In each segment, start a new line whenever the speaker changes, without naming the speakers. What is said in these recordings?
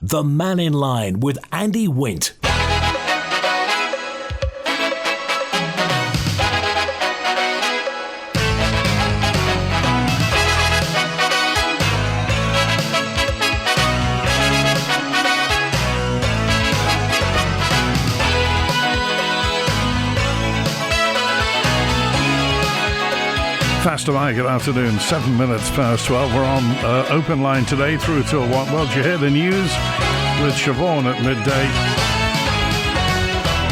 The Mannin Line with Andy Wint.
Faster Eye, good afternoon, 7 minutes past 12. We're on open line today through till 1. Well, did you hear the news with Siobhan at midday?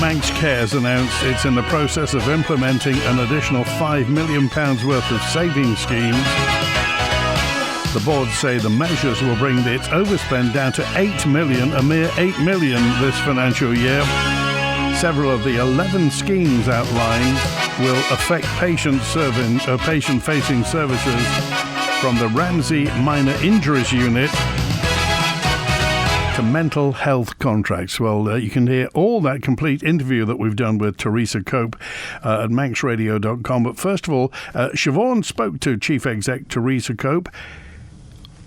Manx Care has announced it's in the process of implementing an additional £5 million worth of savings schemes. The board say the measures will bring its overspend down to $8 million, a mere $8 million this financial year. Several of the 11 schemes outlined will affect patient-facing services from the Ramsey Minor Injuries Unit to mental health contracts. Well, you can hear all that complete interview that we've done with Teresa Cope at manxradio.com. But first of all, Siobhan spoke to Chief Exec Teresa Cope.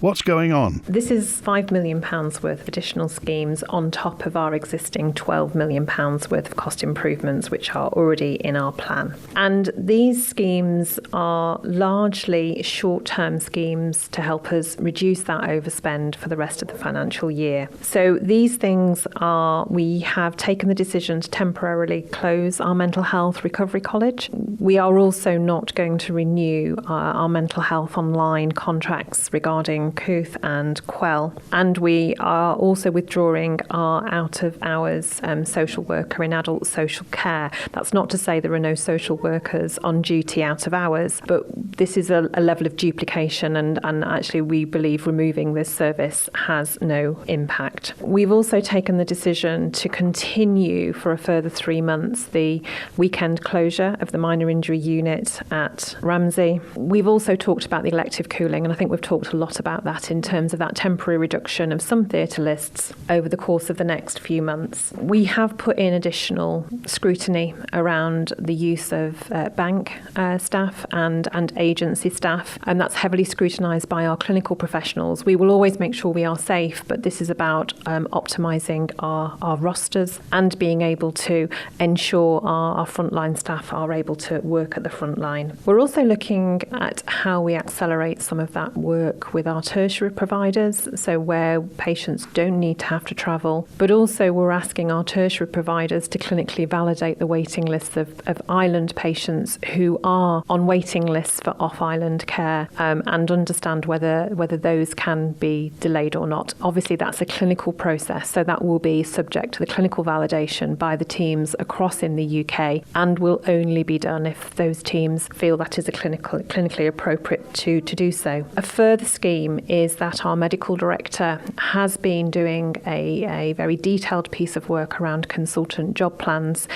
What's going on?
This is £5 million worth of additional schemes on top of our existing £12 million worth of cost improvements, which are already in our plan. And these schemes are largely short-term schemes to help us reduce that overspend for the rest of the financial year. So these things are, we have taken the decision to temporarily close our mental health recovery college. We are also not going to renew our mental health online contracts regarding Couth and Quell, and we are also withdrawing our out-of-hours social worker in adult social care. That's not to say there are no social workers on duty out of hours, but this is a level of duplication, and actually we believe removing this service has no impact. We've also taken the decision to continue for a further 3 months the weekend closure of the minor injury unit at Ramsey. We've also talked about the elective cooling, and I think we've talked a lot about that in terms of that temporary reduction of some theatre lists over the course of the next few months. We have put in additional scrutiny around the use of bank staff and agency staff, and that's heavily scrutinised by our clinical professionals. We will always make sure we are safe, but this is about optimising our rosters and being able to ensure our frontline staff are able to work at the front line. We're also looking at how we accelerate some of that work with our tertiary providers, so where patients don't need to have to travel, but also we're asking our tertiary providers to clinically validate the waiting lists of island patients who are on waiting lists for off-island care, and understand whether those can be delayed or not. Obviously that's a clinical process, so that will be subject to the clinical validation by the teams across in the UK, and will only be done if those teams feel that is clinically appropriate to do so. A further scheme is that our medical director has been doing a very detailed piece of work around consultant job plans,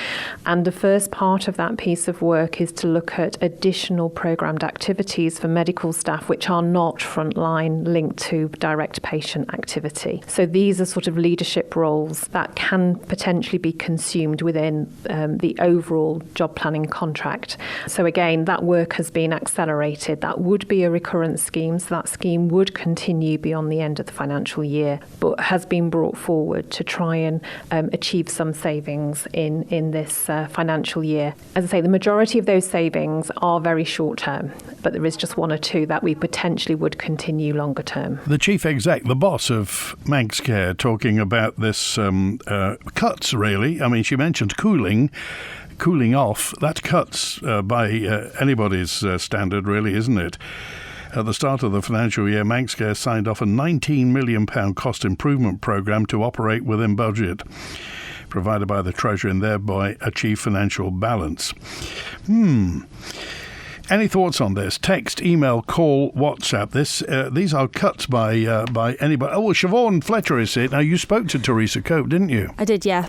and the first part of that piece of work is to look at additional programmed activities for medical staff which are not frontline linked to direct patient activity. So these are sort of leadership roles that can potentially be consumed within the overall job planning contract. So again, that work has been accelerated. That would be a recurrent scheme, so that scheme would continue beyond the end of the financial year, but has been brought forward to try and achieve some savings in this financial year. As I say, the majority of those savings are very short term, but there is just one or two that we potentially would continue longer term.
The chief exec, the boss of Manx Care, talking about this cuts, really. I mean, she mentioned cooling off. That cuts by anybody's standard, really, isn't it? At the start of the financial year, Manx Care signed off a £19 million cost improvement programme to operate within budget, provided by the Treasury, and thereby achieve financial balance. Any thoughts on this? Text, email, call, WhatsApp. These are cuts by anybody. Oh, well, Siobhan Fletcher is it. Now, you spoke to Teresa Cope, didn't you?
I did, yeah.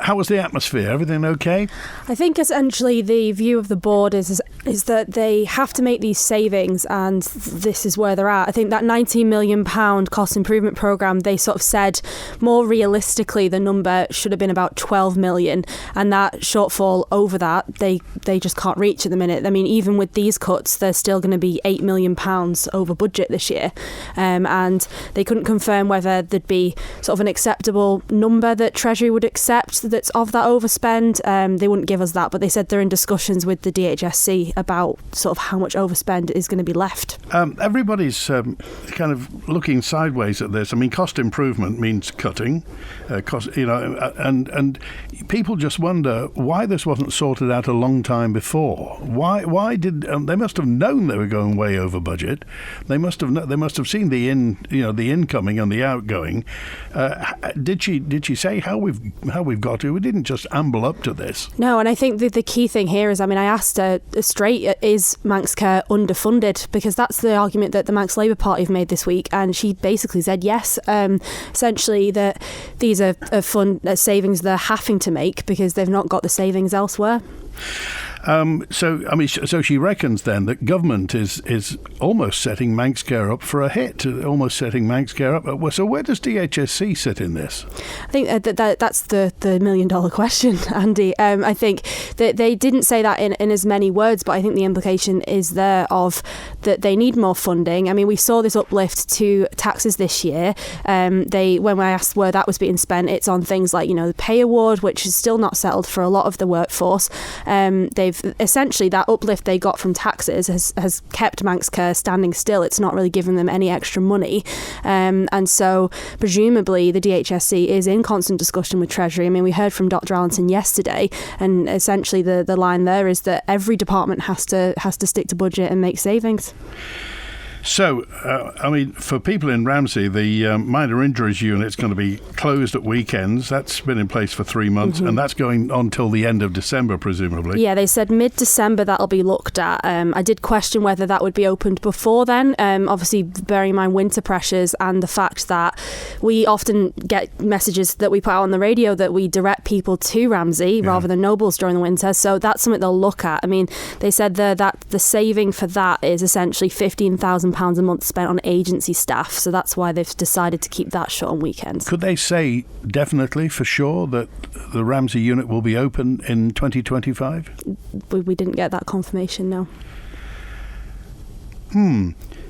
How was the atmosphere? Everything okay?
I think essentially the view of the board is is that they have to make these savings, and this is where they're at. I think that £19 million cost improvement programme, they sort of said more realistically the number should have been about 12 million, and that shortfall over that they just can't reach at the minute. I mean, even with these cuts, they're still going to be £8 million over budget this year, and they couldn't confirm whether there'd be sort of an acceptable number that Treasury would accept that's of that overspend. They wouldn't give us that, but they said they're in discussions with the DHSC about sort of how much overspend is going to be left.
Everybody's kind of looking sideways at this. I mean, cost improvement means cutting, and people just wonder why this wasn't sorted out a long time before. Why did they must have known they were going way over budget? They must have seen the incoming and the outgoing. Did she say how we've got to? We didn't just amble up to this.
No, and I think the key thing here is, I mean, I asked her straight, is Manx Care underfunded? Because that's the argument that the Manx Labour Party have made this week, and she basically said yes. Essentially, that these are savings they're having to make because they've not got the savings elsewhere.
So she reckons then that government is almost setting Manx Care up for a hit, almost setting Manx Care up. So where does DHSC sit in this?
I think that's the $1 million question, Andy. I think that they didn't say that in as many words, but I think the implication is there of that they need more funding. I mean, we saw this uplift to taxes this year. When I asked where that was being spent, it's on things like, the pay award, which is still not settled for a lot of the workforce. They've essentially, that uplift they got from taxes has kept Manx Care standing still. It's not really given them any extra money. And so presumably the DHSC is in constant discussion with Treasury. I mean, we heard from Dr. Allenton yesterday, and essentially the line there is that every department has to stick to budget and make savings.
So, for people in Ramsey, the minor injuries unit's going to be closed at weekends. That's been in place for 3 months, and that's going on till the end of December, presumably. Yeah,
they said mid-December that'll be looked at. I did question whether that would be opened before then, obviously bearing in mind winter pressures and the fact that we often get messages that we put out on the radio that we direct people to Ramsey rather than Nobles during the winter, so that's something they'll look at. I mean, they said that the saving for that is essentially £15,000 a month spent on agency staff, so that's why they've decided to keep that shut on weekends.
Could they say definitely for sure that the Ramsey unit will be open in 2025?
We didn't get that confirmation, no.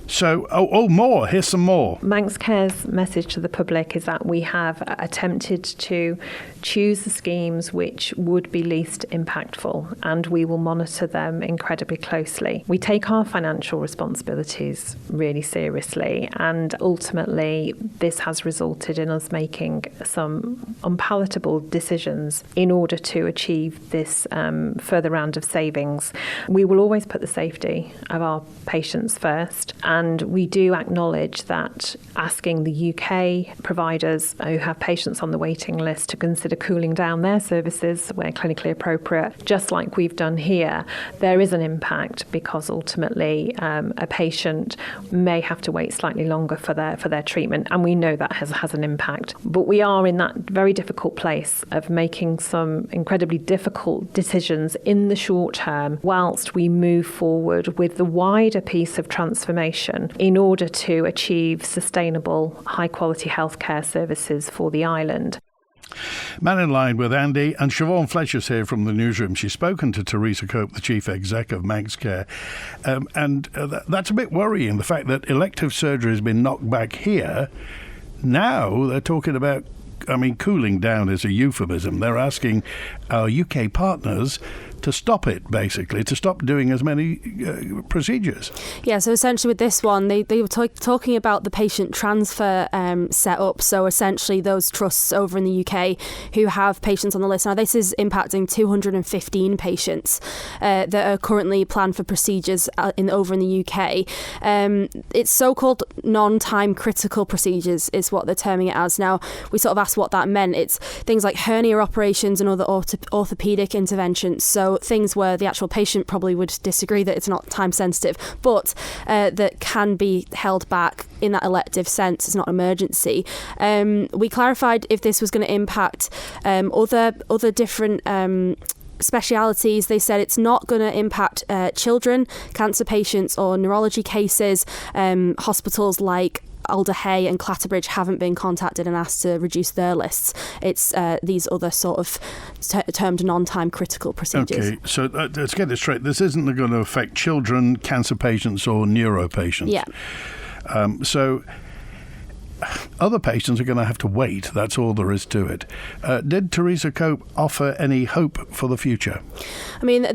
So, more. Here's some more.
Manx Care's message to the public is that we have attempted to choose the schemes which would be least impactful, and we will monitor them incredibly closely. We take our financial responsibilities really seriously, and ultimately this has resulted in us making some unpalatable decisions in order to achieve this further round of savings. We will always put the safety of our patients first, and we do acknowledge that asking the UK providers who have patients on the waiting list to consider cooling down their services where clinically appropriate, just like we've done here, there is an impact because ultimately a patient may have to wait slightly longer for their treatment, and we know that has an impact. But we are in that very difficult place of making some incredibly difficult decisions in the short term whilst we move forward with the wider piece of transformation in order to achieve sustainable, high-quality healthcare services for the island.
Mannin Line with Andy, and Siobhan Fletcher's here from the newsroom. She's spoken to Teresa Cope, the chief exec of Manx Care, and that's a bit worrying, the fact that elective surgery has been knocked back here. Now they're talking about, cooling down is a euphemism. They're asking our UK partners to stop it, basically, to stop doing as many procedures. Yeah,
so essentially with this one, they were talking about the patient transfer setup. So essentially those trusts over in the UK who have patients on the list. Now, this is impacting 215 patients that are currently planned for procedures over in the UK. It's so-called non-time critical procedures is what they're terming it as. Now, we sort of asked what that meant. It's things like hernia operations and other orthopedic interventions. So things where the actual patient probably would disagree that it's not time sensitive, but that can be held back in that elective sense. It's not an emergency. We clarified if this was going to impact other different specialities. They said it's not going to impact children, cancer patients or neurology cases. Hospitals like Alder Hey and Clatterbridge haven't been contacted and asked to reduce their lists. It's these other sort of termed non-time critical procedures.
Okay, so let's get it straight. This isn't going to affect children, cancer patients or neuro patients.
Yeah.
So other patients are going to have to wait. That's all there is to it. Did Theresa Cope offer any hope for the future?
I mean,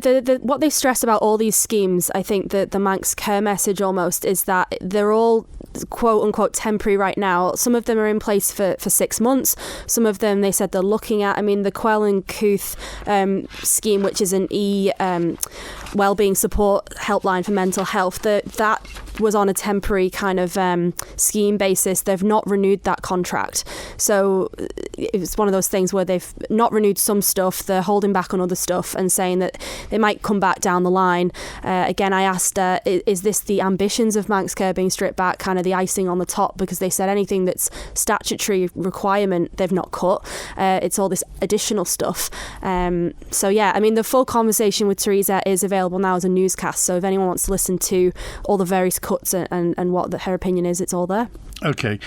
what they stress about all these schemes, I think that the Manx Care message almost is that they're all quote unquote temporary right now. Some of them are in place for 6 months. Some of them they said they're looking at. I mean, the Quell and Couth scheme, which is an wellbeing support helpline for mental health, that was on a temporary kind of scheme basis. They've not renewed that contract. So it's one of those things where they've not renewed some stuff, they're holding back on other stuff and saying that they might come back down the line. Again, I asked, is this the ambitions of Manx Care being stripped back, kind of the icing on the top? Because they said anything that's statutory requirement, they've not cut. It's all this additional stuff. So yeah, I mean, the full conversation with Theresa is available now as a newscast. So if anyone wants to listen to all the various cuts and what her opinion is, it's all there.
Okay,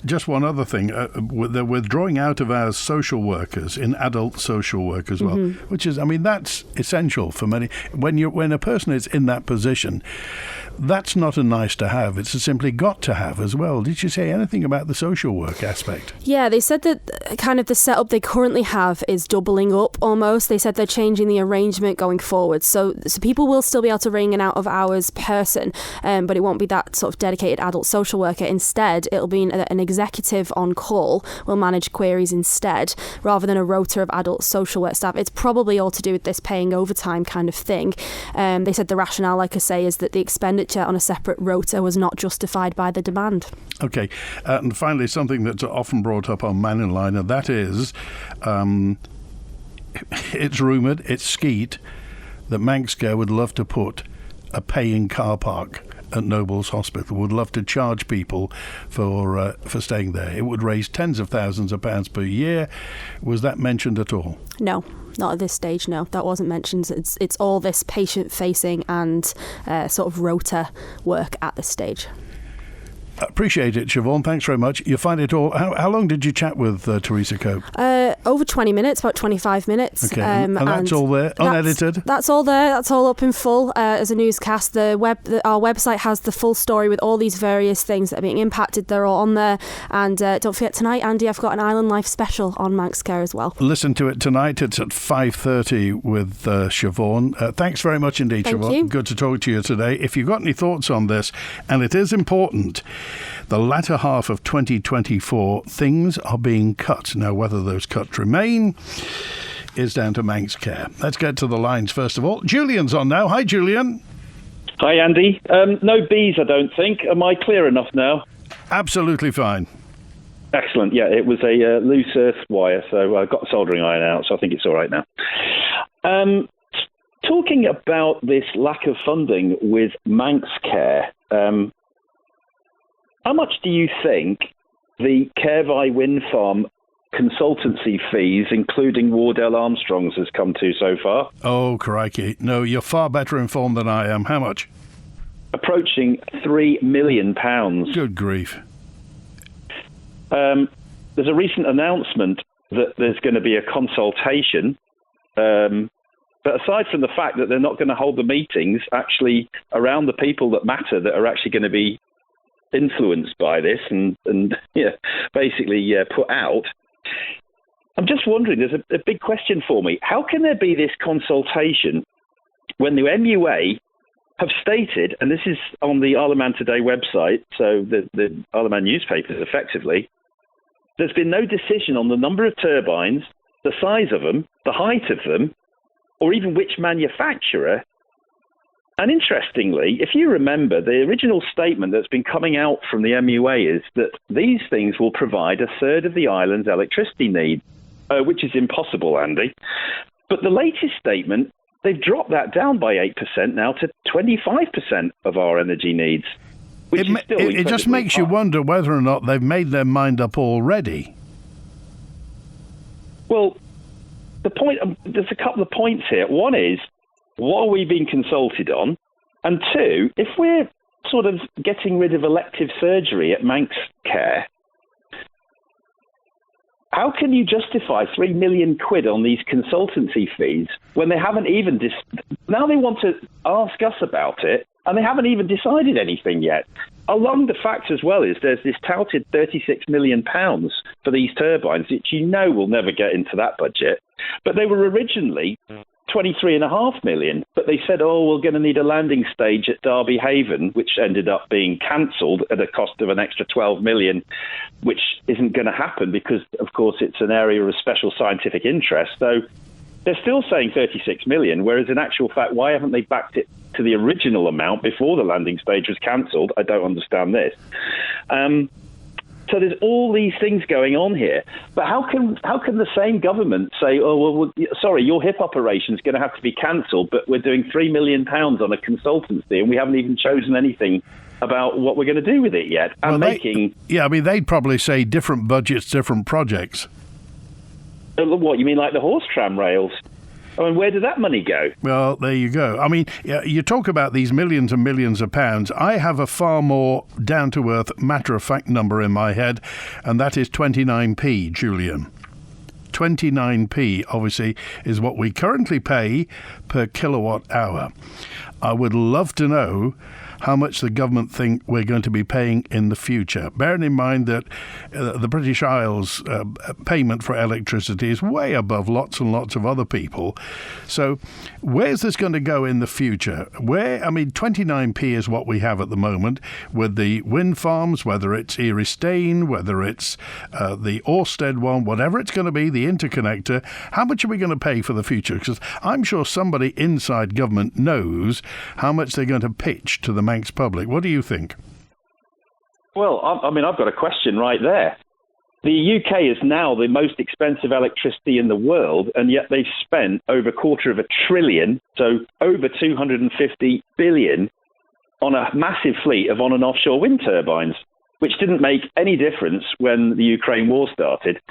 just one other thing. They're withdrawing out of our social workers in adult social work as well, which is, I mean, that's essential for many. When a person is in that position, that's not a nice to have. It's a simply got to have as well. Did you say anything about the social work aspect?
Yeah, they said that kind of the setup they currently have is doubling up almost. They said they're changing the arrangement going forward. So people will still be able to ring an out of hours person, but it won't be that sort of dedicated adult social worker. Instead, it'll be an executive on call will manage queries instead, rather than a rota of adult social work staff. It's probably all to do with this paying overtime kind of thing. They said the rationale, like I say, is that the expenditure on a separate rota was not justified by the demand.
Okay, and finally, something that's often brought up on Mannin Line, and that is, it's rumoured, it's skeet, that Manx Care would love to put a paying car park at Nobles Hospital, would love to charge people for staying there. It would raise tens of thousands of pounds per year. Was that mentioned at all?
No, not at this stage, no. That wasn't mentioned. It's all this patient-facing and sort of rota work at this stage.
Appreciate it, Siobhan. Thanks very much. You find it all... How long did you chat with Theresa Cope?
Over 20 minutes, about 25 minutes.
Okay, and that's all there, unedited?
That's all there. That's all up in full as a newscast. Our website has the full story with all these various things that are being impacted. They're all on there. And don't forget tonight, Andy, I've got an Island Life special on Manx Care as well.
Listen to it tonight. It's at 5:30 with Siobhan. Thanks very much indeed,
Thank
Siobhan.
you.
Good to talk to you today. If you've got any thoughts on this, and it is important, the latter half of 2024, things are being cut. Now, whether those cuts remain is down to Manx Care. Let's get to the lines first of all. Julian's on now. Hi, Julian.
Hi, Andy. No bees, I don't think. Am I clear enough now?
Absolutely fine.
Excellent. Yeah, it was a loose earth wire, so I got the soldering iron out, so I think it's all right now. Talking about this lack of funding with Manx Care, how much do you think the Carevi Wind Farm consultancy fees, including Wardell Armstrong's, has come to so far?
Oh, crikey. No, you're far better informed than I am. How much?
Approaching £3 million.
Good grief.
There's a recent announcement that there's going to be a consultation, but aside from the fact that they're not going to hold the meetings actually around the people that matter, that are actually going to be influenced by this and basically put out, I'm just wondering, there's a big question for me. How can there be this consultation when the MUA have stated, and this is on the Isle of Man Today website, so the Isle of Man newspapers effectively, there's been no decision on the number of turbines, the size of them, the height of them, or even which manufacturer. And interestingly, if you remember, the original statement that's been coming out from the MUA is that these things will provide a third of the island's electricity need, which is impossible, Andy. But the latest statement, they've dropped that down by 8% now to 25% of our energy needs. Which is still
it just makes you wonder whether or not they've made their mind up already.
Well, there's a couple of points here. One is, what are we being consulted on? And two, if we're sort of getting rid of elective surgery at Manx Care, how can you justify £3 million on these consultancy fees when they haven't even... now they want to ask us about it, and they haven't even decided anything yet. Along the fact as well is there's this touted £36 million for these turbines, which you know will never get into that budget. But they were originally 23.5 million, but they said, we're going to need a landing stage at Derby Haven, which ended up being cancelled at a cost of an extra 12 million, which isn't going to happen because, of course, it's an area of special scientific interest. So they're still saying 36 million, whereas in actual fact, why haven't they backed it to the original amount before the landing stage was cancelled? I don't understand this. So there's all these things going on here. But how can the same government say, sorry, your hip operation is going to have to be cancelled, but we're doing £3 million on a consultancy and we haven't even chosen anything about what we're going to do with it yet? And
they'd probably say different budgets, different projects.
What, you mean like the horse tram rails? I mean, where did that money go?
Well, there you go. I mean, you talk about these millions and millions of pounds. I have a far more down-to-earth, matter-of-fact number in my head, and that is 29p, Julian. 29p, obviously, is what we currently pay per kilowatt hour. I would love to know how much the government think we're going to be paying in the future. Bearing in mind that the British Isles payment for electricity is way above lots and lots of other people. So where's this going to go in the future? 29p is what we have at the moment with the wind farms, whether it's Eristane, whether it's the Orsted one, whatever it's going to be, the interconnector. How much are we going to pay for the future? Because I'm sure somebody inside government knows how much they're going to pitch to the Manx public. What do you think?
Well, I've got a question right there. The UK is now the most expensive electricity in the world, and yet they've spent over $250 billion, so over 250 billion, on a massive fleet of on and offshore wind turbines, which didn't make any difference when the Ukraine war started.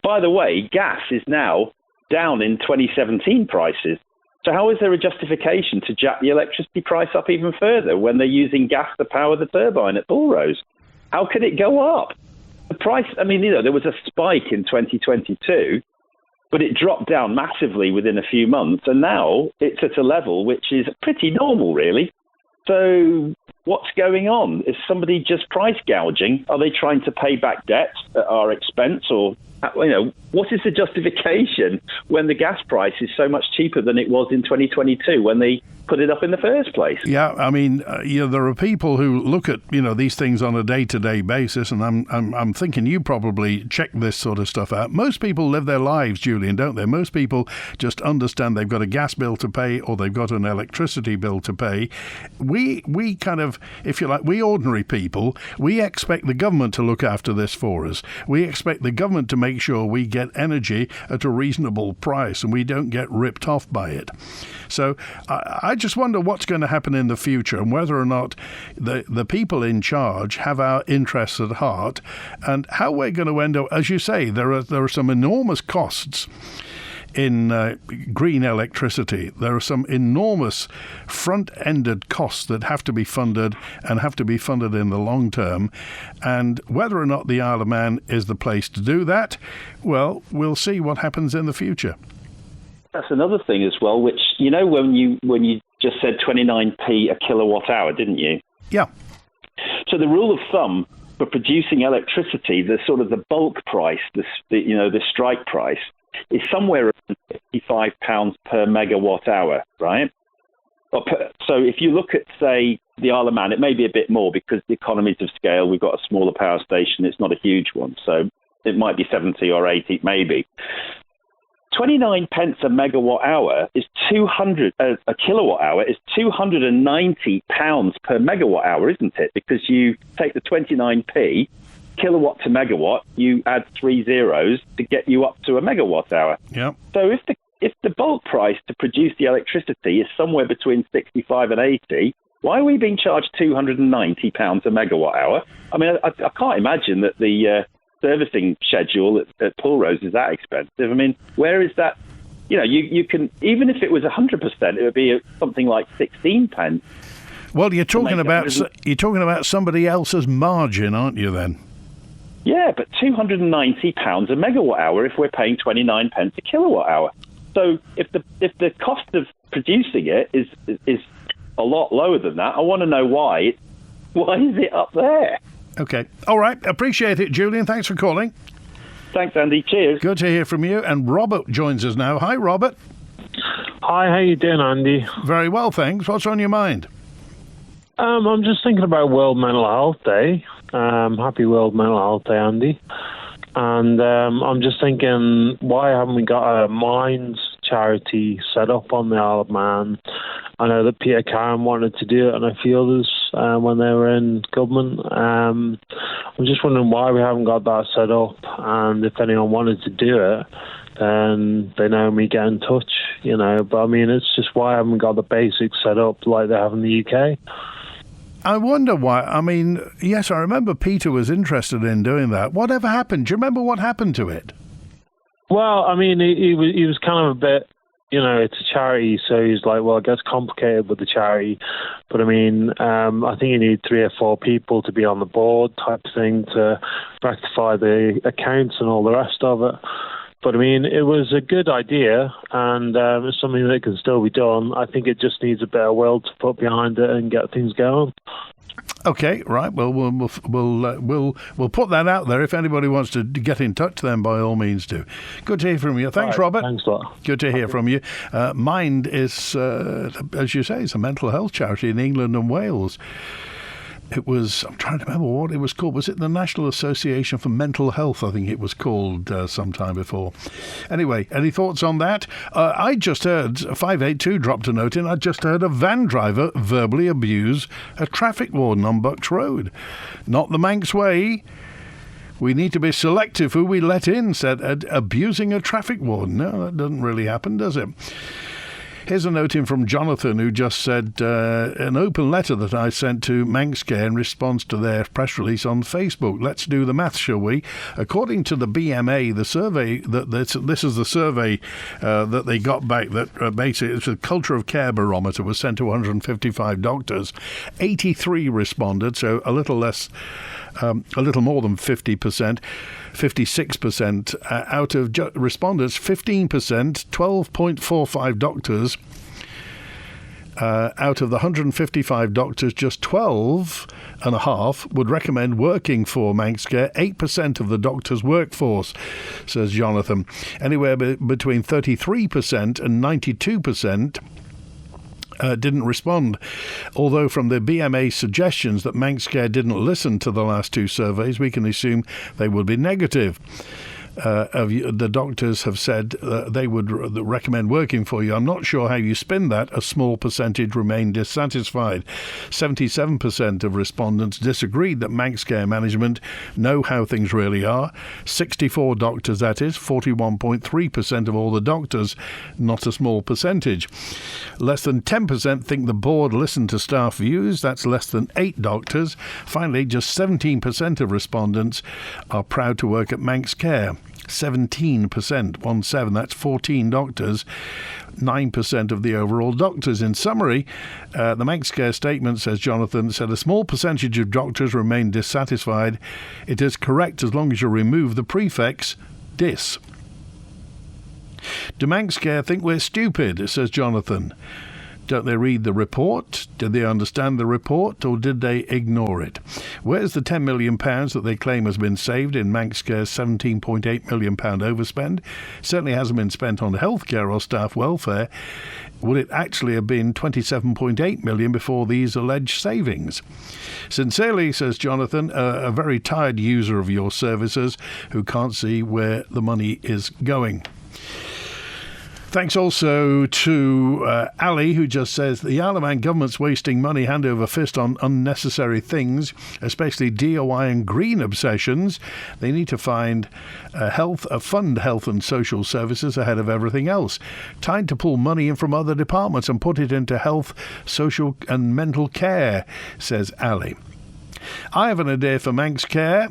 By the way, gas is now down in 2017 prices. So how is there a justification to jack the electricity price up even further when they're using gas to power the turbine at Bullrose? How can it go up? The price, there was a spike in 2022, but it dropped down massively within a few months, and now it's at a level which is pretty normal, really. So what's going on? Is somebody just price gouging? Are they trying to pay back debt at our expense? Or, what is the justification when the gas price is so much cheaper than it was in 2022 when they put it up in the first place?
Yeah, there are people who look at, these things on a day-to-day basis, and I'm thinking you probably check this sort of stuff out. Most people live their lives, Julian, don't they? Most people just understand they've got a gas bill to pay or they've got an electricity bill to pay. We kind of, if you like, we ordinary people, we expect the government to look after this for us. We expect the government to make sure we get energy at a reasonable price and we don't get ripped off by it. So I just wonder what's going to happen in the future and whether or not the people in charge have our interests at heart and how we're going to end up. As you say, there are some enormous costs in green electricity. There are some enormous front-ended costs that have to be funded and have to be funded in the long term. And whether or not the Isle of Man is the place to do that, well, we'll see what happens in the future.
That's another thing as well, which, when you just said 29p a kilowatt hour, didn't you?
Yeah.
So the rule of thumb for producing electricity, the sort of the bulk price, the strike price, is somewhere around £55 per megawatt hour, right? So if you look at, say, the Isle of Man, it may be a bit more because the economies of scale, we've got a smaller power station, it's not a huge one, so it might be 70 or 80, maybe. 29 pence a megawatt hour is a kilowatt hour is £290 per megawatt hour, isn't it? Because you take the 29p kilowatt to megawatt, you add 3 zeros to get you up to a megawatt hour.
Yep.
So if the bulk price to produce the electricity is somewhere between 65 and 80, why are we being charged £290 a megawatt hour? I can't imagine that the servicing schedule at Bullrose is that expensive. Where is that you can, even if it was 100%, it would be something like 16 pence.
Well, you're talking about somebody else's margin, aren't you? Then.
Yeah, but £290 a megawatt hour if we're paying 29 pence a kilowatt hour. So if the cost of producing it is a lot lower than that, I want to know why. Why is it up there?
Okay. All right. Appreciate it, Julian. Thanks for calling.
Thanks, Andy. Cheers.
Good to hear from you. And Robert joins us now. Hi, Robert.
Hi, how you doing, Andy?
Very well, thanks. What's on your mind?
I'm just thinking about World Mental Health Day. Happy World Mental Health Day, Andy. And I'm just thinking, why haven't we got a Minds charity set up on the Isle of Man? I know that Peter Karen wanted to do it, and a few others when they were in government. I'm just wondering why we haven't got that set up, and if anyone wanted to do it, then they know me, get in touch, But I mean, it's just why I haven't got the basics set up like they have in the UK.
I wonder why. I mean, yes, I remember Peter was interested in doing that. Whatever happened? Do you remember what happened to it?
Well, I mean, he was kind of a bit, it's a charity, so he's like, well, it gets complicated with the charity. But I mean, I think you need 3 or 4 people to be on the board type thing to rectify the accounts and all the rest of it. But I mean, it was a good idea, and it's something that can still be done. I think it just needs a bit of will to put behind it and get things going.
Okay, right. Well, we'll put that out there. If anybody wants to get in touch, then by all means do. Good to hear from you. Thanks,
right,
Robert.
Thanks a lot.
Good to hear from you. Mind is, as you say, it's a mental health charity in England and Wales. It was, I'm trying to remember what it was called. Was it the National Association for Mental Health? I think it was called some time before. Anyway, any thoughts on that? I just heard, 582 dropped a note in, I just heard a van driver verbally abuse a traffic warden on Bucks Road. Not the Manx way. We need to be selective who we let in, said abusing a traffic warden. No, that doesn't really happen, does it? Here's a note in from Jonathan, who just said, an open letter that I sent to Manx Care in response to their press release on Facebook. Let's do the math, shall we? According to the BMA, the survey, this is the survey that they got back, that basically it's a culture of care barometer, was sent to 155 doctors. 83 responded, so a little less, a little more than 50%. 56% out of respondents, 15%, 12.45 doctors. Out of the 155 doctors, just 12.5 would recommend working for Manx Care. 8% of the doctors' workforce, says Jonathan. Anywhere between 33% and 92% didn't respond. Although from the BMA suggestions that Manx Care didn't listen to the last 2 surveys, we can assume they would be negative. The doctors have said they would recommend working for you. I'm not sure how you spin that. A small percentage remain dissatisfied. 77% of respondents disagreed that Manx Care management know how things really are. 64 doctors, that is, 41.3% of all the doctors, not a small percentage. Less than 10% think the board listened to staff views. That's less than 8 doctors. Finally, just 17% of respondents are proud to work at Manx Care. 17%, 17, that's 14 doctors, 9% of the overall doctors. In summary, the Manx Care statement, says Jonathan, said a small percentage of doctors remain dissatisfied. It is correct as long as you remove the prefix dis. Do Manx Care think we're stupid, says Jonathan? Don't they read the report? Did they understand the report, or did they ignore it? Where's the £10 million that they claim has been saved in Manx Care's £17.8 million overspend? Certainly hasn't been spent on healthcare or staff welfare. Would it actually have been £27.8 million before these alleged savings? Sincerely, says Jonathan, a very tired user of your services who can't see where the money is going. Thanks also to Ali, who just says the Isle of Man government's wasting money hand over fist on unnecessary things, especially DIY and green obsessions. They need to fund health and social services ahead of everything else. Time to pull money in from other departments and put it into health, social and mental care, says Ali. I have an idea for Manx Care.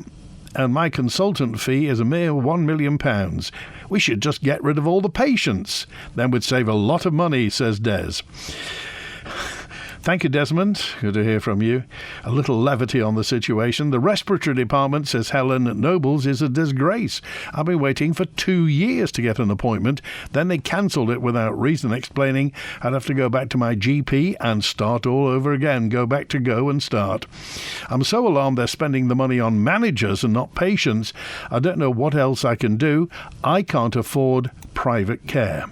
and my consultant fee is a mere £1 million. We should just get rid of all the patients. Then we'd save a lot of money, says Des. Thank you, Desmond. Good to hear from you. A little levity on the situation. The respiratory department, says Helen Nobles, is a disgrace. I've been waiting for 2 years to get an appointment. Then they cancelled it without reason, explaining I'd have to go back to my GP and start all over again. Go back to go and start. I'm so alarmed they're spending the money on managers and not patients. I don't know what else I can do. I can't afford private care.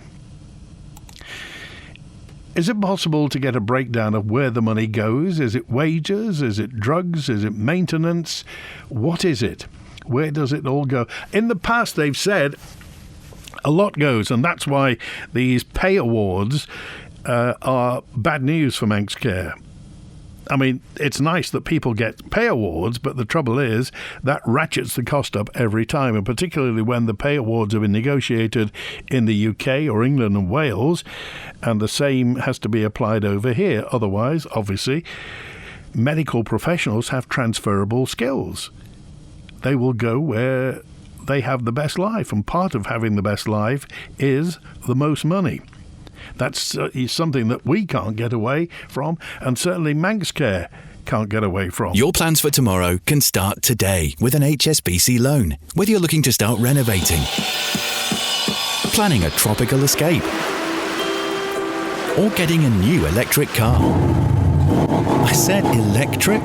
Is it possible to get a breakdown of where the money goes? Is it wages? Is it drugs? Is it maintenance? What is it? Where does it all go? In the past, they've said a lot goes, and that's why these pay awards are bad news for Manx Care. I mean, it's nice that people get pay awards, but the trouble is that ratchets the cost up every time, and particularly when the pay awards have been negotiated in the UK or England and Wales, and the same has to be applied over here. Otherwise, obviously, medical professionals have transferable skills. They will go where they have the best life, and part of having the best life is the most money. That's something that we can't get away from, and certainly Manx Care can't get away from.
Your plans for tomorrow can start today with an HSBC loan. Whether you're looking to start renovating, planning a tropical escape, or getting a new electric car. I said electric.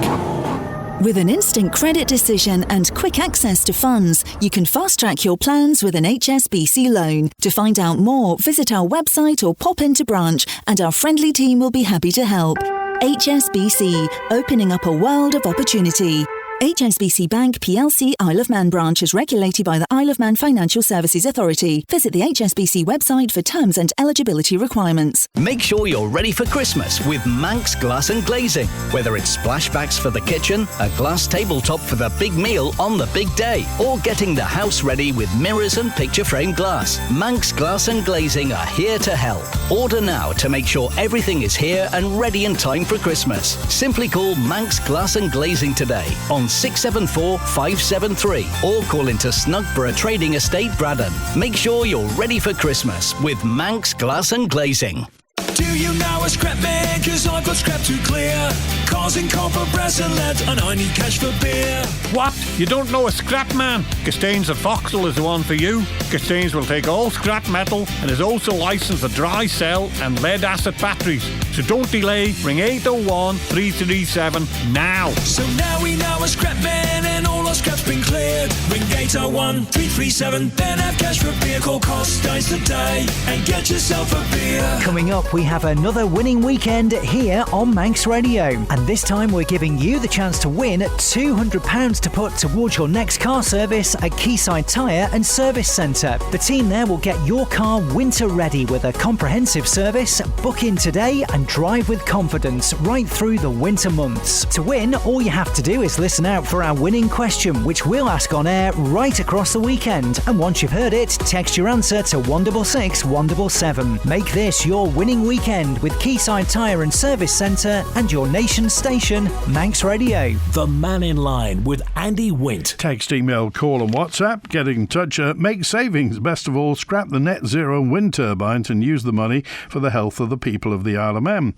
With an instant credit decision and quick access to funds, you can fast-track your plans with an HSBC loan. To find out more, visit our website or pop into branch, and our friendly team will be happy to help. HSBC, opening up a world of opportunity. HSBC Bank PLC Isle of Man branch is regulated by the Isle of Man Financial Services Authority. Visit the HSBC website for terms and eligibility requirements.
Make sure you're ready for Christmas with Manx Glass and Glazing. Whether it's splashbacks for the kitchen, a glass tabletop for the big meal on the big day, or getting the house ready with mirrors and picture frame glass, Manx Glass and Glazing are here to help. Order now to make sure everything is here and ready in time for Christmas. Simply call Manx Glass and Glazing today on 674 573 or call into Snugborough Trading Estate, Braddon. Make sure you're ready for Christmas with Manx Glass and Glazing.
Do you know a scrap man? 'Cause I've got scrap to clear. Cars in copper, brass and lead, and I need cash for beer.
What? You don't know a scrap man? Gastains of Vauxhall is the one for you. Gastains will take all scrap metal and is also licensed for dry cell and lead acid batteries. So don't delay. Ring 801 337 now.
So now we know a scrap man and all our scrap's been cleared. Ring 801 337, then have cash for beer. Call Costains today and get yourself a beer.
Coming up, we have another winning weekend here on Manx Radio, and this time we're giving you the chance to win £200 to put towards your next car service at Quayside Tyre and Service Centre. The team there will get your car winter ready with a comprehensive service. Book in today and drive with confidence right through the winter months. To win, all you have to do is listen out for our winning question, which we'll ask on air right across the weekend, and once you've heard it, text your answer to 166 177. Make this your winning weekend with Quayside Tyre and Service Centre and your nation's station, Manx Radio.
The Mannin Line with Andy Wint.
Text, email, call and WhatsApp. Get in touch. Make savings. Best of all, scrap the net zero wind turbines and use the money for the health of the people of the Isle of Man.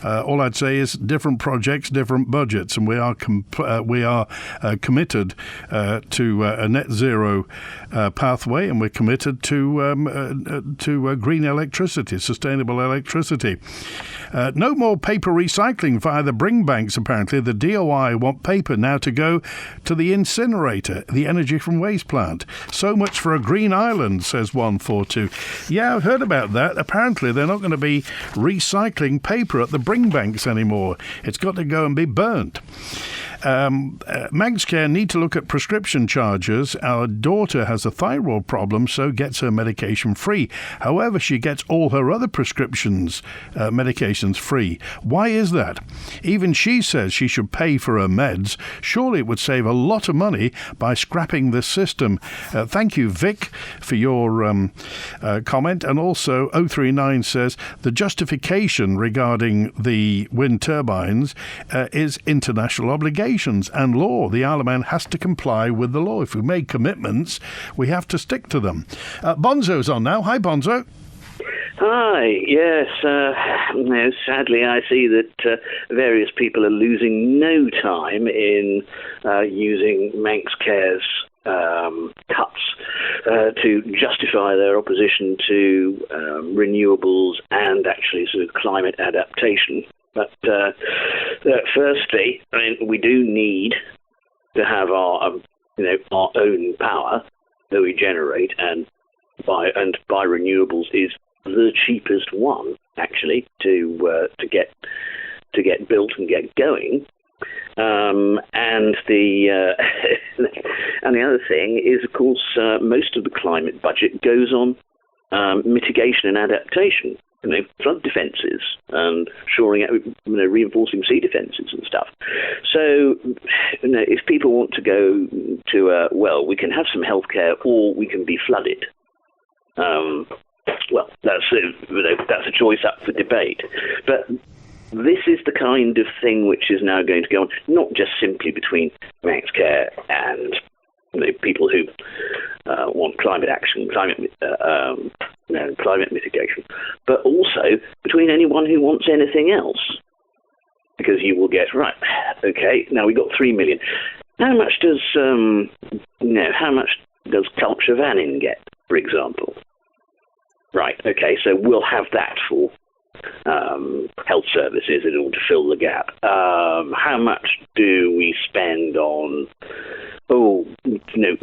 All I'd say is different projects, different budgets, and we are committed to a net zero pathway, and we're committed to green electricity, sustainable electricity. No more paper recycling via the bring banks, apparently. The DOI want paper now to go to the incinerator, the energy from waste plant. So much for a green island, says 142. Yeah, I've heard about that. Apparently they're not going to be recycling paper at the bring banks anymore. It's got to go and be burnt. Manx Care need to look at prescription charges. Our daughter has a thyroid problem, so gets her medication free. However, she gets all her other prescriptions, medications free. Why is that? Even she says she should pay for her meds. Surely it would save a lot of money by scrapping this system. Thank you, Vic, for your comment. And also 039 says the justification regarding the wind turbines is international obligation. regulations and law. The Isle of Man has to comply with the law. If we make commitments, we have to stick to them. Bonzo's on now. Hi, Bonzo.
Hi, yes. Sadly, I see that various people are losing no time in using Manx Care's cuts to justify their opposition to renewables and actually sort of climate adaptation. But firstly, I mean, we do need to have our own power that we generate, and buy renewables is the cheapest one actually to get built and get going. And the other thing is, of course, most of the climate budget goes on mitigation and adaptation. Flood defences and shoring out, reinforcing sea defences and stuff. So, if people want to go to we can have some healthcare or we can be flooded. That's a choice up for debate. But this is the kind of thing which is now going to go on, not just simply between Manx Care and people who want climate action, climate mitigation, but also between anyone who wants anything else. Because you will get, right, okay, now we got 3 million. How much does Culture Mannin get, for example? Right, okay, so we'll have that for health services in order to fill the gap. How much do we spend on,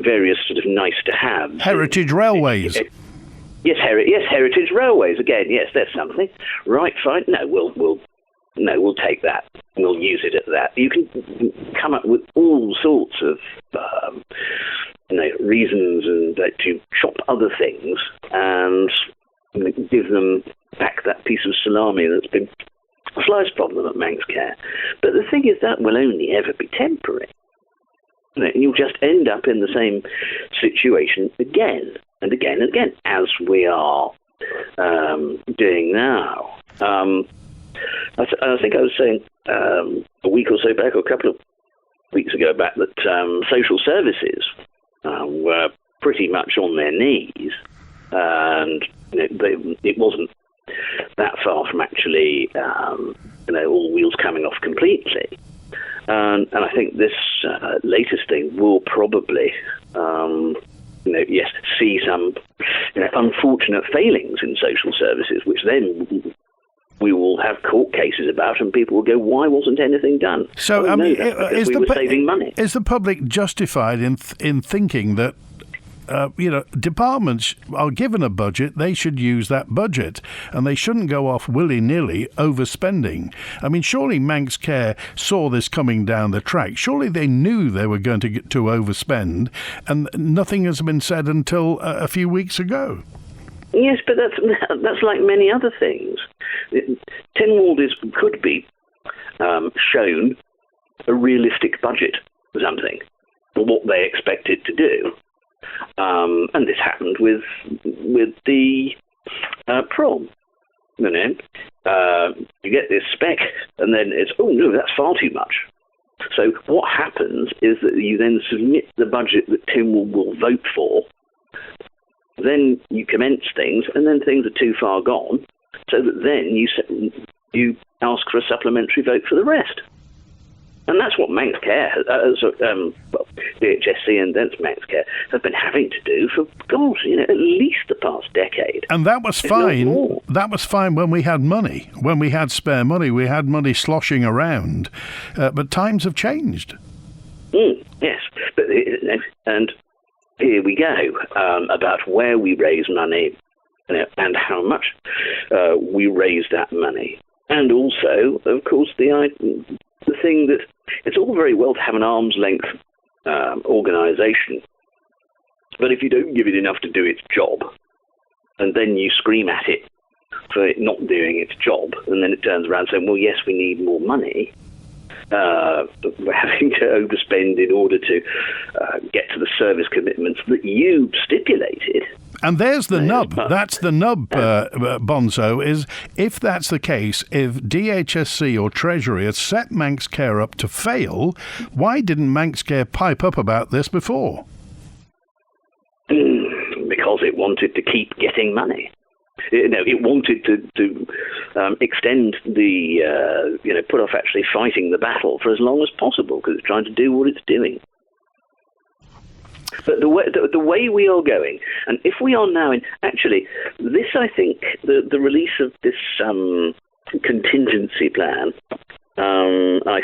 various sort of nice to have?
Heritage railways.
Yes, heritage railways. Again, yes, there's something. Right, fine. No, we'll take that. We'll use it at that. You can come up with all sorts of reasons and to chop other things and give them back that piece of salami that's been a fly's problem at Manx Care. But the thing is, that will only ever be temporary. You'll just end up in the same situation again and again and again, as we are doing now. I think I was saying a week or so back, or a couple of weeks ago back, that social services were pretty much on their knees, and it wasn't that far from actually all wheels coming off completely. And I think this latest thing will probably see some unfortunate failings in social services, which then we will have court cases about, and people will go, why wasn't anything done?
So,
we were saving money.
Is the public justified in thinking that departments are given a budget, they should use that budget, and they shouldn't go off willy-nilly overspending? I mean, surely Manx Care saw this coming down the track. Surely they knew they were going to get to overspend, and nothing has been said until a few weeks ago.
Yes, but that's like many other things. Tynwald could be shown a realistic budget for something, for what they expected to do. And this happened with the prom. You get this spec, and then it's, oh no, that's far too much. So what happens is that you then submit the budget that Tynwald will vote for. Then you commence things, and then things are too far gone, so that then you ask for a supplementary vote for the rest. And that's what Manx Care, DHSC and then Manx Care, have been having to do for, at least the past decade.
And that was fine. That was fine when we had money. When we had spare money, we had money sloshing around. But times have changed.
Yes. And here we go, about where we raise money and how much we raise that money. And also, of course, the thing that it's all very well to have an arm's length organisation, but if you don't give it enough to do its job, and then you scream at it for it not doing its job, and then it turns around saying, well, yes, we need more money, we're having to overspend in order to get to the service commitments that you stipulated.
And there's the nub. That's the nub, Bonzo, is if that's the case, if DHSC or Treasury has set Manx Care up to fail, why didn't Manx Care pipe up about this before?
Because it wanted to keep getting money. It wanted to extend the, put off actually fighting the battle for as long as possible because it's trying to do what it's doing. But the way we are going, and if we are now in, actually, this, I think, the release of this contingency plan, I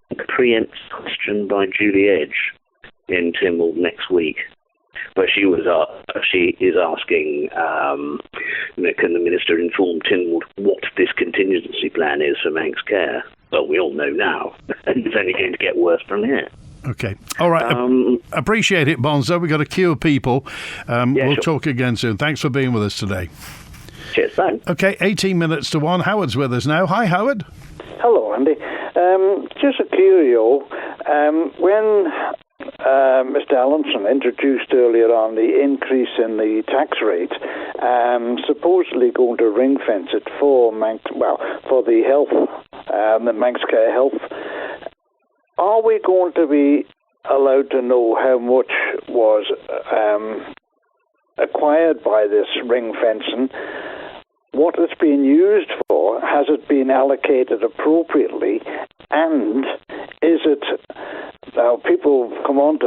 think preempts a question by Julie Edge in Tynwald next week, where she is asking, can the Minister inform Tynwald what this contingency plan is for Manx Care? Well, we all know now, and it's only going to get worse from here.
Okay. All right. Appreciate it, Bonzo. We've got a queue of people. We'll talk again soon. Thanks for being with us today.
Cheers, thanks.
Okay, 18 minutes to 1. Howard's with us now. Hi, Howard.
Hello, Andy. Just a curio. When Mr. Allenson introduced earlier on the increase in the tax rate, supposedly going to ring fence it for the health, the Manx Care Health. Are we going to be allowed to know how much was acquired by this ring fencing? What it's been used for? Has it been allocated appropriately? And is it... Now, people come on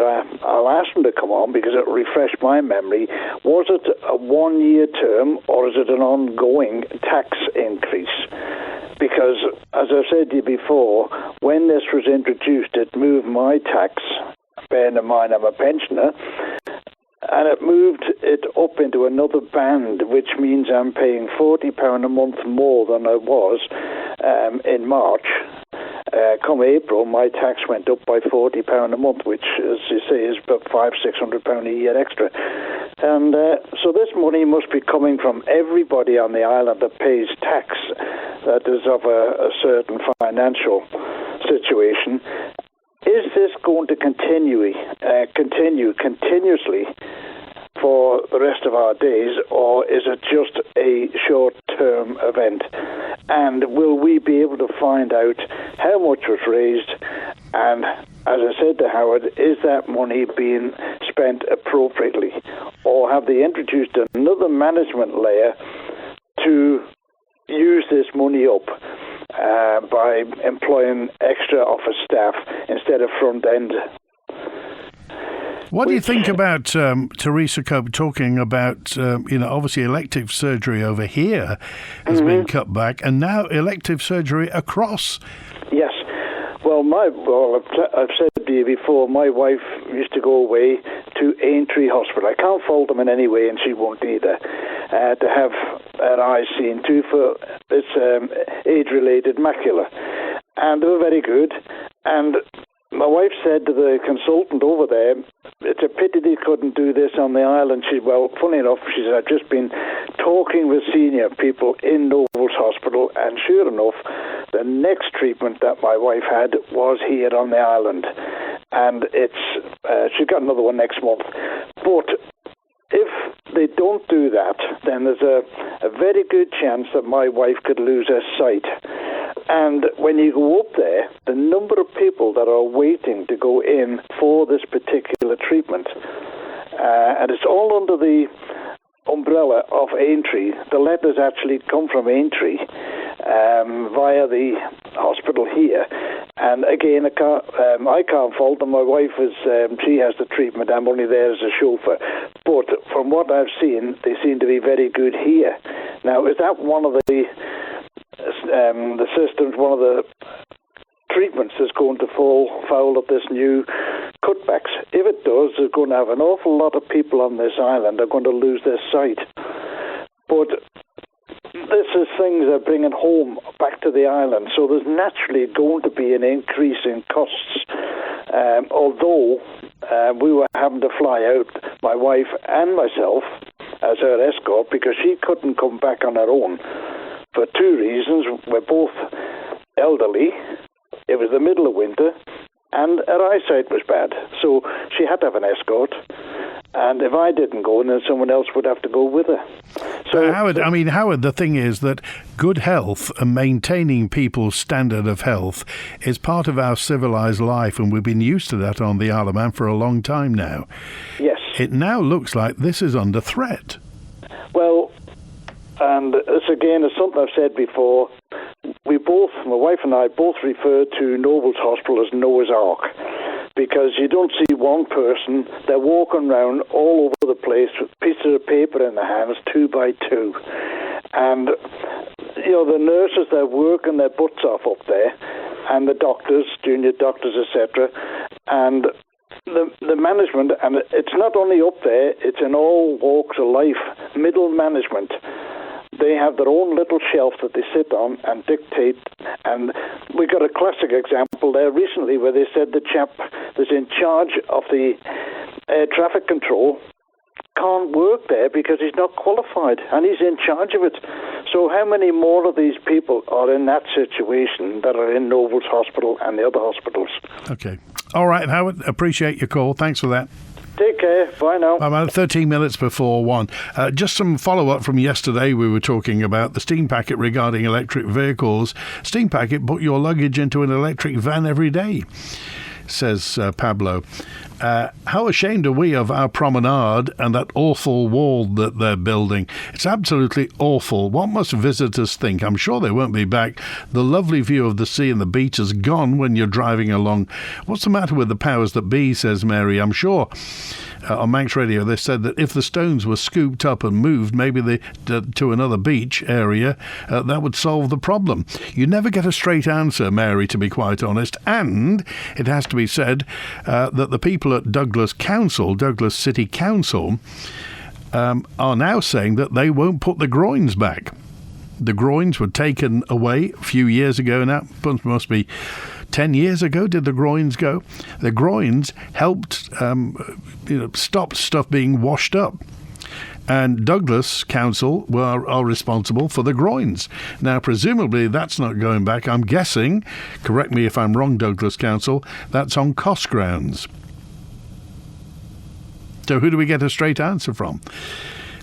I'll ask them to come on because it'll refresh my memory. Was it a one-year term or is it an ongoing tax increase? Because, as I've said to you before, when this was introduced, it moved my tax, bearing in mind I'm a pensioner, and it moved it up into another band, which means I'm paying £40 a month more than I was in March. Come April, my tax went up by £40 a month, which, as you say, is about £500-600 a year extra. And so this money must be coming from everybody on the island that pays tax that is of a certain financial situation. Is this going to continue continuously for the rest of our days, or is it just a short-term event? And will we be able to find out how much was raised? And as I said to Howard, is that money being spent appropriately? Or have they introduced another management layer to use this money up by employing extra office staff instead of front end?
What do you think about Teresa Cope talking about, obviously elective surgery over here has been cut back, and now elective surgery across?
Yes. Well, I've said to you before, my wife used to go away to Aintree Hospital. I can't fault them in any way, and she won't either, to have her eyes seen to for this age-related macula. And they were very good. And my wife said to the consultant over there, it's a pity they couldn't do this on the island. Funny enough, she said, I've just been talking with senior people in Nobles Hospital, and sure enough, the next treatment that my wife had was here on the island. And she's got another one next month. But if they don't do that, then there's a very good chance that my wife could lose her sight. And when you go up there, the number of people that are waiting to go in for this particular treatment, and it's all under the umbrella of Aintree. The letters actually come from Aintree via the hospital here. And again, I can't fault them. My wife she has the treatment. I'm only there as a chauffeur. But from what I've seen, they seem to be very good here. Now, is that one of the systems, one of the treatments that's going to fall foul of this new cutbacks? If it does, there's going to have an awful lot of people on this island are going to lose their sight. But this is things they're bringing home back to the island, so there's naturally going to be an increase in costs. Although we were having to fly out, my wife and myself, as her escort, because she couldn't come back on her own for two reasons. We're both elderly, it was the middle of winter, and her eyesight was bad, so she had to have an escort. And if I didn't go, then someone else would have to go with her. So,
Howard, the thing is that good health and maintaining people's standard of health is part of our civilised life, and we've been used to that on the Isle of Man for a long time now.
Yes.
It now looks like this is under threat.
Well, and this again is something I've said before. My wife and I both refer to Nobles Hospital as Noah's Ark, because you don't see one person. They're walking around all over the place with pieces of paper in their hands, 2 by 2. And, the nurses, they're working their butts off up there, and the doctors, junior doctors, etc. And the management, and it's not only up there, it's in all walks of life, middle management. They have their own little shelf that they sit on and dictate. And we got a classic example there recently where they said the chap that's in charge of the air traffic control can't work there because he's not qualified, and he's in charge of it. So how many more of these people are in that situation that are in Nobles Hospital and the other hospitals?
Okay. All right, Howard, appreciate your call. Thanks for that.
Take care. Bye now.
About 13 minutes before 1. Just some follow-up from yesterday. We were talking about the steam packet regarding electric vehicles. Steam packet, put your luggage into an electric van every day, says Pablo. How ashamed are we of our promenade and that awful wall that they're building? It's absolutely awful. What must visitors think? I'm sure they won't be back. The lovely view of the sea and the beach is gone when you're driving along. What's the matter with the powers that be, says Mary. I'm sure on Manx Radio they said that if the stones were scooped up and moved maybe to another beach area, that would solve the problem. You never get a straight answer, Mary, to be quite honest. And it has to be said that the people at Douglas City Council, are now saying that they won't put the groins back. The groins were taken away a few years ago now. Must be 10 years ago did the groins go. The groins helped stop stuff being washed up. And Douglas Council are responsible for the groins. Now, presumably, that's not going back. I'm guessing, correct me if I'm wrong, Douglas Council, that's on cost grounds. So who do we get a straight answer from?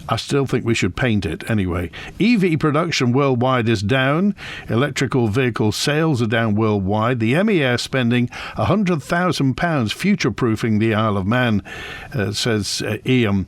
I still think we should paint it anyway. EV production worldwide is down. Electrical vehicle sales are down worldwide. The MEA spending £100,000 future-proofing the Isle of Man, says Ian.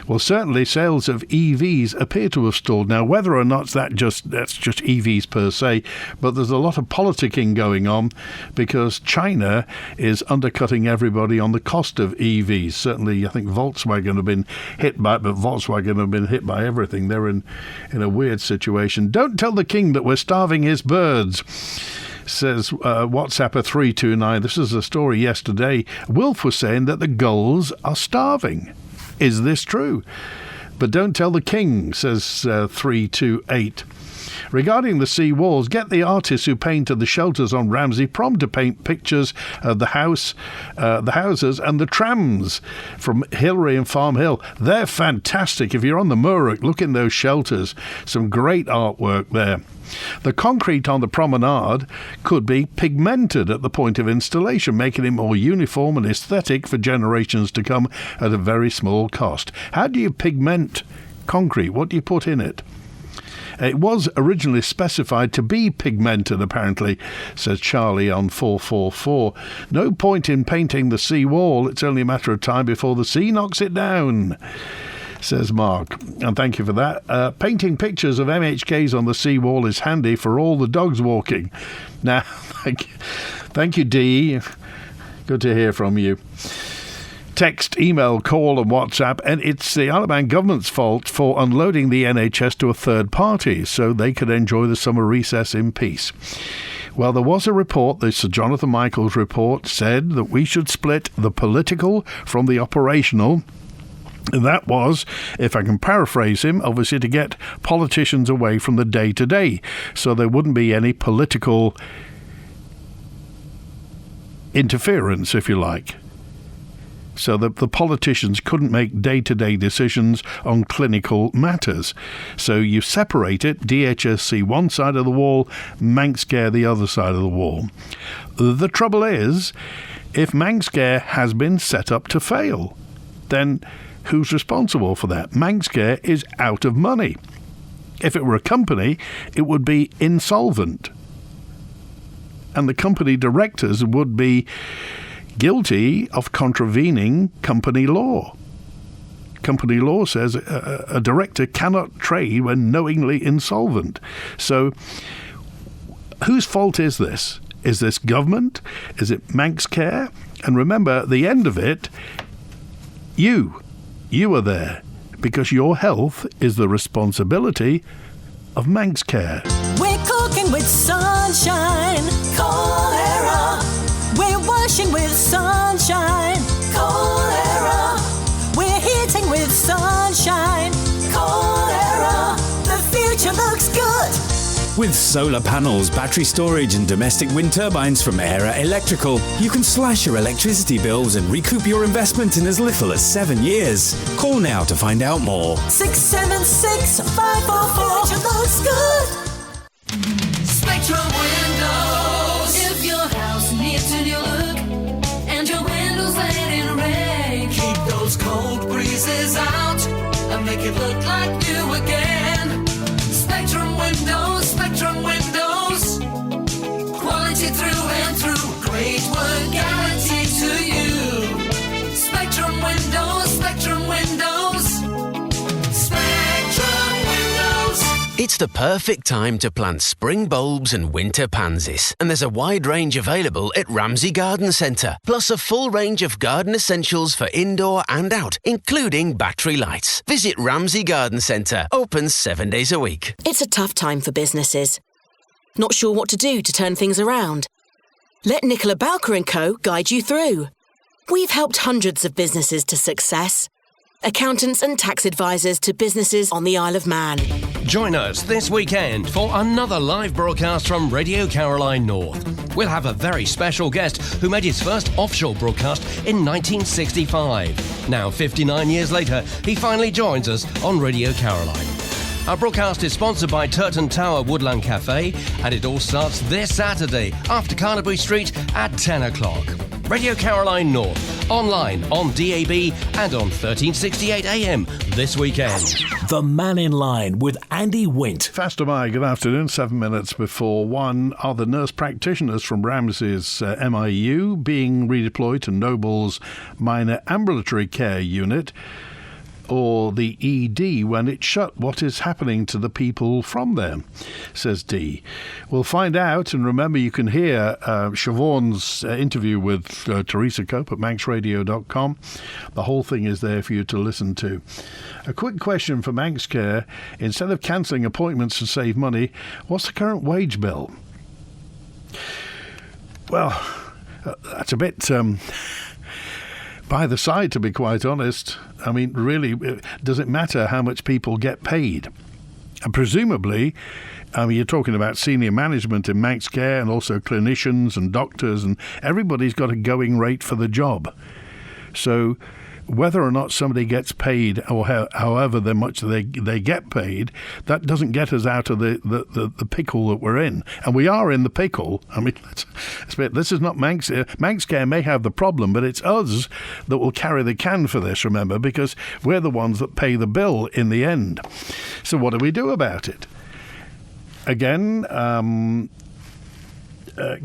Well, certainly sales of EVs appear to have stalled. Now, whether or not that's just EVs per se, but there's a lot of politicking going on because China is undercutting everybody on the cost of EVs. Certainly, I think Volkswagen have been hit by it, but Volkswagen have been hit by everything. They're in a weird situation. Don't tell the king that we're starving his birds, says WhatsApper 329. This is a story yesterday. Wilf was saying that the gulls are starving. Is this true? But don't tell the king, says 328. Regarding the sea walls, get the artists who painted the shelters on Ramsey Prom to paint pictures of the houses and the trams from Hillary and Farm Hill. They're fantastic. If you're on the Murrock, look in those shelters. Some great artwork there. The concrete on the promenade could be pigmented at the point of installation, making it more uniform and aesthetic for generations to come at a very small cost. How do you pigment concrete? What do you put in it? It was originally specified to be pigmented, apparently, says Charlie on 444. No point in painting the sea wall. It's only a matter of time before the sea knocks it down, says Mark. And thank you for that. Painting pictures of MHKs on the sea wall is handy for all the dogs walking. Now, thank you, Dee. Good to hear from you. Text, email, call and WhatsApp, and it's the Isle of Man government's fault for unloading the NHS to a third party so they could enjoy the summer recess in peace. Well, there was a report, the Sir Jonathan Michaels report, said that we should split the political from the operational. That was, if I can paraphrase him, obviously to get politicians away from the day-to-day, so there wouldn't be any political interference, if you like. So that the politicians couldn't make day-to-day decisions on clinical matters. So you separate it, DHSC one side of the wall, Manx Care the other side of the wall. The trouble is, if Manx Care has been set up to fail, then Who's responsible for that? Manx Care is out of money. If it were a company, it would be insolvent. And the company directors would be guilty of contravening company law. Company law says a director cannot trade when knowingly insolvent. So whose fault is this? Is this government? Is it Manx Care? And remember, at the end of it, you are there because your health is the responsibility of Manx Care.
We're cooking with sunshine, cholera. We're washing with sunshine, cholera. We're heating with sunshine, cholera. The future looks good.
With solar panels, battery storage and domestic wind turbines from Era Electrical, you can slash your electricity bills and recoup your investment in as little as 7 years. Call now to find out more.
676 544. Future looks good.
Spectrum Windows. If your house needs a new look and your windows letting rain, keep those cold breezes out and make it look like new again. Spectrum Windows, Spectrum Windows. Quality through and through. Great work guaranteed to you. Spectrum Windows, Spectrum Windows. Spectrum Windows.
It's the perfect time to plant spring bulbs and winter pansies. And there's a wide range available at Ramsey Garden Centre. Plus a full range of garden essentials for indoor and out, including battery lights. Visit Ramsey Garden Centre. Open 7 days a week.
It's a tough time for businesses. Not sure what to do to turn things around? Let Nicola Bowker & Co. guide you through. We've helped hundreds of businesses to success. Accountants and tax advisors to businesses on the Isle of Man.
Join us this weekend for another live broadcast from Radio Caroline North. We'll have a very special guest who made his first offshore broadcast in 1965. Now, 59 years later, he finally joins us on Radio Caroline. Our broadcast is sponsored by Turton Tower Woodland Cafe, and it all starts this Saturday after Carnaby Street at 10 o'clock. Radio Caroline North, online, on DAB and on 1368 AM this weekend.
The Mannin Line with Andy Wint.
Faster by, good afternoon, 7 minutes before 1. Are the nurse practitioners from Ramsey's MIU being redeployed to Noble's Minor Ambulatory Care Unit or the ED when it's shut? What is happening to the people from there, says D. We'll find out, and remember you can hear Siobhan's interview with Teresa Cope at manxradio.com. The whole thing is there for you to listen to. A quick question for Manx Care. Instead of cancelling appointments to save money, what's the current wage bill? Well, that's a bit by the side, to be quite honest. I mean, really, does it matter how much people get paid? And presumably, you're talking about senior management in Manx Care and also clinicians and doctors, and everybody's got a going rate for the job. So whether or not somebody gets paid, or however much they get paid, that doesn't get us out of the pickle that we're in. And we are in the pickle. I mean, this is not Manx. Manx Care may have the problem, but it's us that will carry the can for this, remember, because we're the ones that pay the bill in the end. So what do we do about it? Again,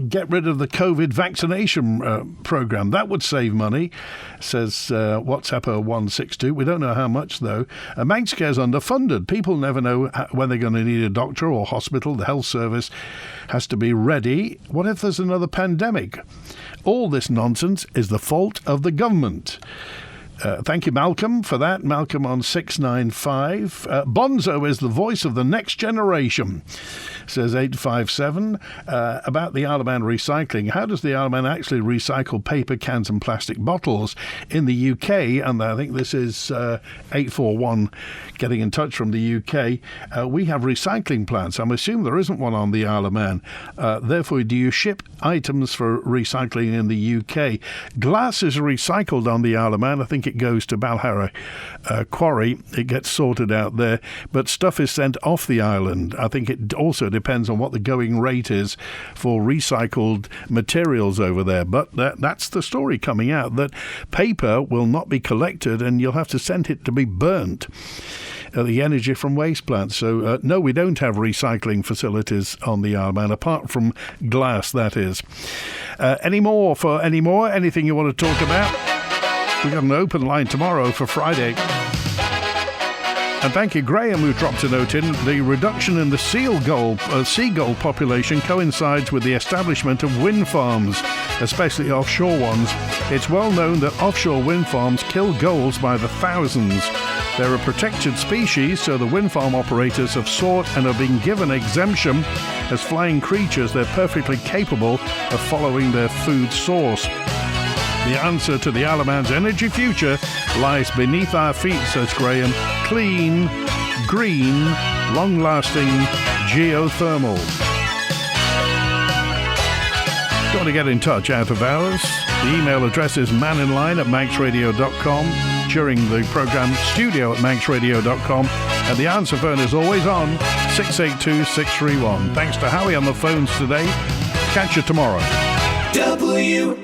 get rid of the COVID vaccination program. That would save money, says WhatsApper 162. We don't know how much, though. Manx Care's underfunded. People never know when they're going to need a doctor or hospital. The health service has to be ready. What if there's another pandemic? All this nonsense is the fault of the government. Thank you, Malcolm, for that. Malcolm on 695. Bonzo is the voice of the next generation, says 857. About the Isle of Man recycling. How does the Isle of Man actually recycle paper, cans and plastic bottles in the UK? And I think this is 841 getting in touch from the UK. We have recycling plants. I'm assuming there isn't one on the Isle of Man. Therefore, do you ship items for recycling in the UK? Glass is recycled on the Isle of Man. I think think it goes to Balhara Quarry. It gets sorted out there. But stuff is sent off the island. I think it also depends on what the going rate is for recycled materials over there. But that's the story coming out, that paper will not be collected and you'll have to send it to be burnt. The energy from waste plants. So, no, we don't have recycling facilities on the Isle of Man, apart from glass, that is. Any more? Anything you want to talk about? We've got an open line tomorrow for Friday. And thank you, Graham, who dropped a note in. The reduction in the seagull population coincides with the establishment of wind farms, especially offshore ones. It's well known that offshore wind farms kill gulls by the thousands. They're a protected species, so the wind farm operators have sought and have been given exemption. As flying creatures, they're perfectly capable of following their food source. The answer to the Isle of Man's energy future lies beneath our feet, says Graham. Clean, green, long-lasting geothermal. If you want to get in touch out of hours, the email address is manninline@manxradio.com. During the programme, studio@manxradio.com. And the answer phone is always on, 682-631. Thanks to Howie on the phones today. Catch you tomorrow.
WINT